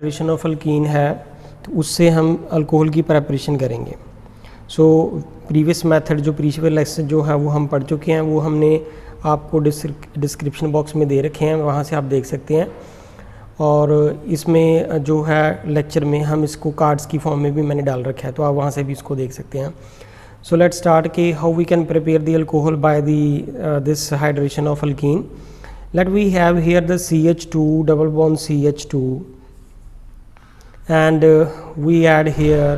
Preparation of alkyne है तो उससे हम अल्कोहल की प्रेपरेशन करेंगे। सो प्रीवियस मेथड जो प्रीवियस लेक्चर जो है वो हम पढ़ चुके हैं, वो हमने आपको डिस्क्रिप्शन बॉक्स में दे रखे हैं, वहाँ से आप देख सकते हैं। और इसमें जो है लेक्चर में हम इसको कार्ड्स की फॉर्म में भी मैंने डाल रखा है, तो आप वहाँ से भी इसको देख सकते हैं। सो लेट्स स्टार्ट के how we can prepare the alcohol by this hydration of alkene. Let we have here the CH2 double bond CH2 and we add here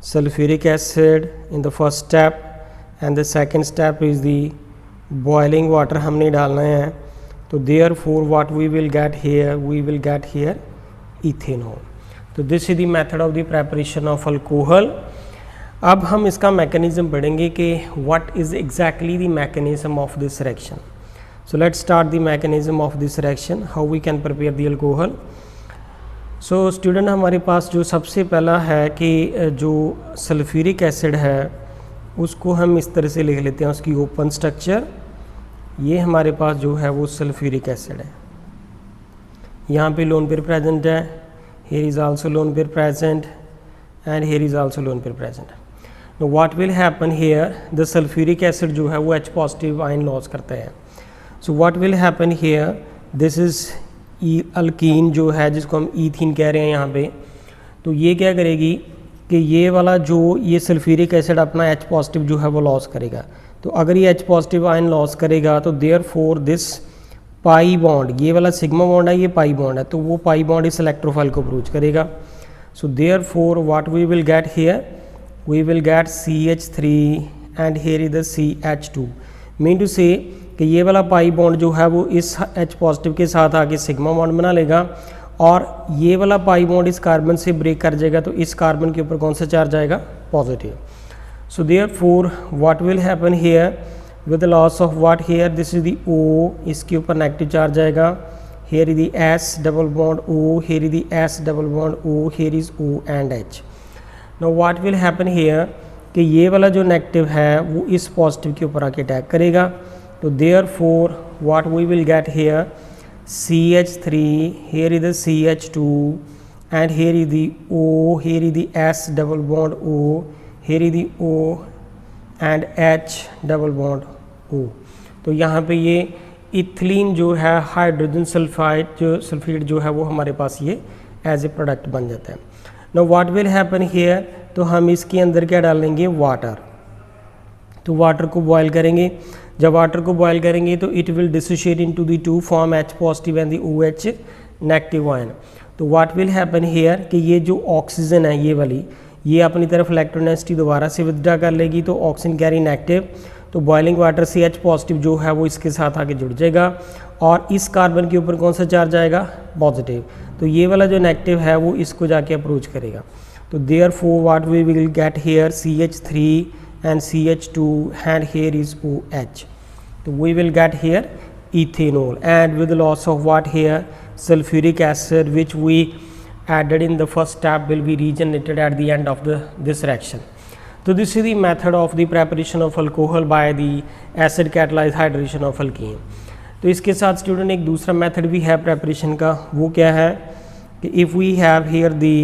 sulfuric acid in the first step and the second step is the boiling water हमने डालना है। तो therefore what we will get here ethanol। तो this is the method of the preparation of alcohol। अब हम इसका mechanism पढ़ेंगे कि what is exactly the mechanism of this reaction। so let's start the mechanism of this reaction, how we can prepare the alcohol। So student हमारे पास जो सबसे पहला है कि जो सल्फ्यूरिक एसिड है उसको हम इस तरह से लिख लेते हैं, उसकी ओपन स्ट्रक्चर। ये हमारे पास जो है वो सल्फ्यूरिक एसिड है, यहाँ पे लोन पेयर प्रेजेंट है, here is also lone pair present and here is also lone pair present. Know what will happen here, the sulphuric acid जो है वो H पॉजिटिव आयन लॉस करता है। So what will happen here, this is alkyne जो है जिसको हम ethene कह रहे हैं यहाँ पे। तो ये क्या करेगी कि ये वाला जो ये सल्फ्यूरिक एसिड अपना H पॉजिटिव जो है वो लॉस करेगा। तो अगर ये H पॉजिटिव आयन लॉस करेगा तो देयरफॉर दिस पाई बॉन्ड, ये वाला सिग्मा बॉन्ड है, ये पाई बॉन्ड है, तो वो पाई बॉन्ड इस इलेक्ट्रोफाइल को अप्रोच करेगा। So therefore what we will get here, we will get CH3 and here is the CH2। Mean to say कि ये वाला पाई बॉन्ड जो है वो इस H पॉजिटिव के साथ आके सिग्मा बॉन्ड बना लेगा और ये वाला पाई बॉन्ड इस कार्बन से ब्रेक कर जाएगा, तो इस कार्बन के ऊपर कौन सा चार्ज आएगा, positive. So therefore what will happen here with the loss of what here, this is the O, इसके ऊपर नेगेटिव चार्ज आएगा। Here is the S double bond O, here is the S double bond O, here is O and H। Now what will happen here कि ये वाला जो negative है वो इस पॉजिटिव के ऊपर आके अटैक करेगा। तो therefore what we will get here, CH3, here is the CH2 and here is the O, here is the S double bond O, here is the O and H double bond O। तो यहाँ पे ये ethylene जो है hydrogen sulphide जो sulphate जो है वो हमारे पास ये एज ए प्रोडक्ट बन जाता है। Now what will happen here, तो हम इसके अंदर क्या डालेंगे, वाटर। तो वाटर को बॉयल करेंगे, जब वाटर को बॉयल करेंगे तो it will dissociate into the two form H positive and the OH negative ion. तो व्हाट विल हैपन हियर कि ये जो ऑक्सीजन है ये वाली, ये अपनी तरफ इलेक्ट्रोनेगेटिविटी दोबारा से विथड्रा कर लेगी, तो ऑक्सीजन कैरी नेगेटिव, तो बॉइलिंग वाटर से H पॉजिटिव जो है वो इसके साथ आके जुड़ जाएगा और इस कार्बन के ऊपर कौन सा चार्ज आएगा, पॉजिटिव। तो ये वाला जो नेगेटिव है वो इसको जाके अप्रोच करेगा। तो therefore what we will get here CH3 and CH2 and here is OH। So we will get here ethanol and with the loss of what here, sulfuric acid, which we added in the first step will be regenerated at the end of this reaction। So this is the method of the preparation of alcohol by the acid catalyzed hydration of alkene। तो इसके साथ student एक दूसरा method भी है preparation का, वो क्या है कि if we have here the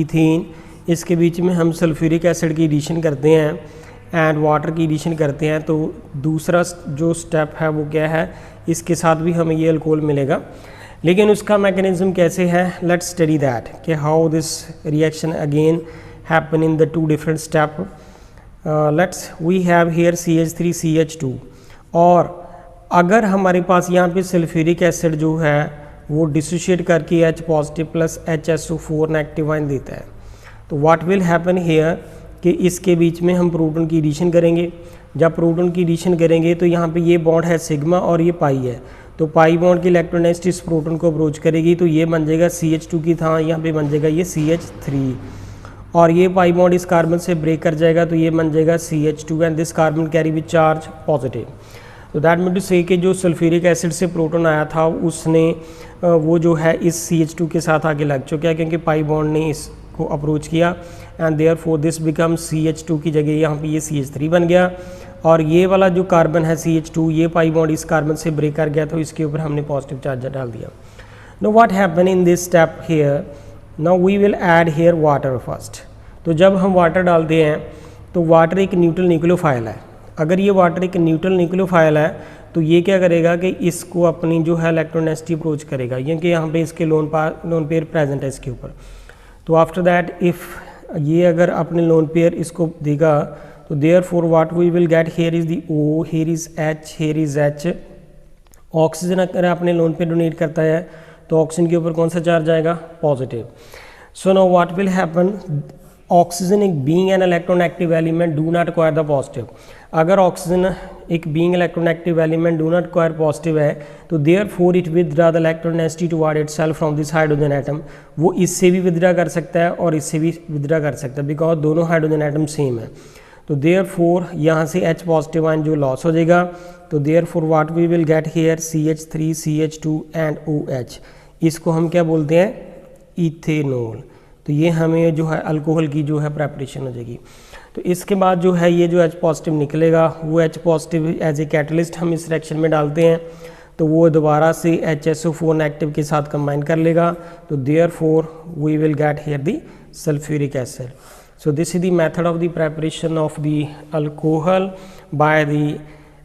ethene, इसके बीच में हम सल्फ्यूरिक एसिड की एडिशन करते हैं एंड वाटर की एडिशन करते हैं, तो दूसरा जो स्टेप है वो क्या है, इसके साथ भी हमें ये अल्कोहल मिलेगा। लेकिन उसका मैकेनिज्म कैसे है, लेट्स स्टडी दैट कि how this reaction again happen in the two different step. Let's we have here CH3 CH2 और अगर हमारे पास यहाँ पे सल्फ्यूरिक एसिड जो है वो डिसोशिएट करके H positive plus HSO4 negative ion देता है, तो व्हाट विल हैपन हियर कि इसके बीच में हम प्रोटॉन की एडिशन करेंगे। जब प्रोटॉन की एडिशन करेंगे तो यहाँ पे ये बॉन्ड है सिग्मा और ये पाई है, तो पाई बॉन्ड की इलेक्ट्रोनेगेटिविटी इस प्रोटॉन को अप्रोच करेगी, तो ये बन जाएगा CH2 की था, यहाँ पे बन जाएगा ये CH3 और ये पाई बॉन्ड इस कार्बन से ब्रेक कर जाएगा, तो ये बन जाएगा CH2 and this carbon carry with charge positive. तो दैट मीन टू से कि जो सल्फ्यूरिक एसिड से प्रोटॉन आया था उसने वो जो है इस CH2 के साथ आगे लग चुका है, क्योंकि पाई बॉन्ड ने इसको अप्रोच किया and therefore this become CH2 की जगह यहाँ पे ये CH3 बन गया और ये वाला जो कार्बन है CH2 ये पाई बॉन्ड इस कार्बन से ब्रेक कर गया, तो इसके ऊपर हमने पॉजिटिव चार्ज डाल दिया। Now what happen in this step here, now we will add here water first. तो जब हम वाटर डालते हैं तो वाटर एक न्यूट्रल न्यूक्लियोफाइल है। अगर ये वाटर एक न्यूट्रल न्यूक्लियोफाइल है तो ये क्या करेगा कि इसको अपनी जो है इलेक्ट्रोनेगेटिविटी अप्रोच करेगा, क्योंकि यहाँ पे इसके लोन पेयर प्रेजेंट है इसके ऊपर। तो आफ्टर दैट इफ़ ये अगर अपने लोन पेयर इसको देगा तो therefore what we will get here is the O, here is H, here is H. Oxygen अगर अपने लोन पेयर डोनेट करता है तो ऑक्सीजन के ऊपर कौन सा चार्ज आएगा, positive. So now what will happen, oxygen एक being an electronegative element do not acquire the positive. अगर ऑक्सीजन एक being electronegative element do not acquire positive है तो therefore it withdraw the electronegativity toward itself from this hydrogen atom. वो इससे भी withdraw कर सकता है और इससे भी विदड्रा कर सकता है, बिकॉज दोनों हाइड्रोजन एटम सेम है। तो देयरफॉर यहाँ से H पॉजिटिव आयन जो लॉस हो जाएगा, तो therefore what we will get here CH3, CH2 and OH। इसको हम क्या बोलते हैं, इथेनॉल। तो ये हमें जो है अल्कोहल की जो है प्रेपरेशन हो जाएगी। तो इसके बाद जो है ये जो H पॉजिटिव निकलेगा वो H positive as a catalyst हम इस रिएक्शन में डालते हैं तो वो दोबारा से HSO4 नेगेटिव के साथ कंबाइन कर लेगा। तो therefore we will get here the sulphuric acid. So this is the method of the preparation of the alcohol by the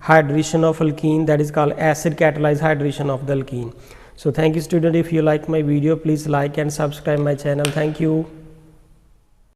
hydration of alkene, that is called acid catalyzed hydration of the alkene. So thank you student, if you like my video please like and subscribe my channel. Thank you.